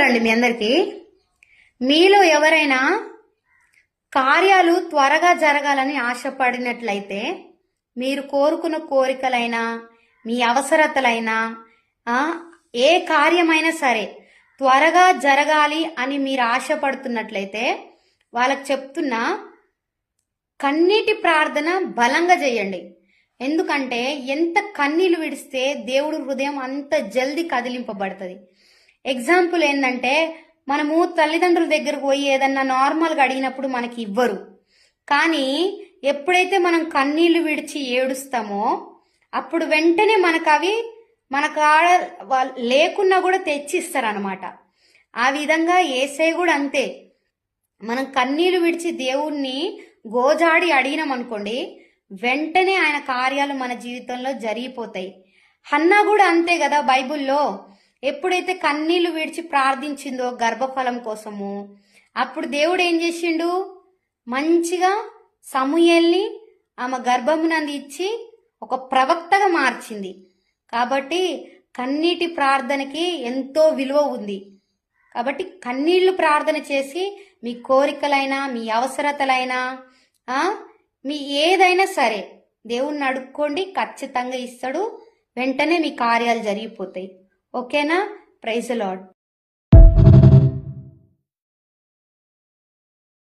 వందనాలండి మీ అందరికీ. మీలో ఎవరైనా కార్యాలు త్వరగా జరగాలని ఆశపడినట్లయితే మీరు కోరుకున్న కోరికలైనా మీ అవసరతలైనా ఏ కార్యమైనా సరే త్వరగా జరగాలి అని మీరు ఆశపడుతున్నట్లయితే వాళ్ళకి చెప్తున్నా, కన్నీటి ప్రార్థన బలంగా చేయండి. ఎందుకంటే ఎంత కన్నీళ్లు విడిస్తే దేవుడు హృదయం అంత జల్దీ కదిలింపబడుతుంది. ఎగ్జాంపుల్ ఏంటంటే, మనము తల్లిదండ్రుల దగ్గరకు పోయి ఏదన్నా నార్మల్గా అడిగినప్పుడు మనకి ఇవ్వరు. కానీ ఎప్పుడైతే మనం కన్నీళ్లు విడిచి ఏడుస్తామో అప్పుడు వెంటనే మనకు అవి మనకు లేకున్నా కూడా తెచ్చిస్తారనమాట. ఆ విధంగా యేసయ్య కూడా అంతే. మనం కన్నీళ్లు విడిచి దేవుణ్ణి గోజాడి అడిగినాం అనుకోండి, వెంటనే ఆయన కార్యాలు మన జీవితంలో జరిగిపోతాయి. హన్నా కూడా అంతే కదా. బైబుల్లో ఎప్పుడైతే కన్నీళ్లు విడిచి ప్రార్థించిందో గర్భఫలం కోసము, అప్పుడు దేవుడు ఏం చేసిండు, మంచిగా సమూయేల్ని ఆమె గర్భమునందు ఇచ్చి ఒక ప్రవక్తగా మార్చింది. కాబట్టి కన్నీటి ప్రార్థనకి ఎంతో విలువ ఉంది. కాబట్టి కన్నీళ్లు ప్రార్థన చేసి మీ కోరికలైనా మీ అవసరతలైనా మీ ఏదైనా సరే దేవుణ్ణి అడుక్కోండి, ఖచ్చితంగా ఇస్తాడు. వెంటనే మీ కార్యాలు జరిగిపోతాయి. ఓకేనా? Praise the lord.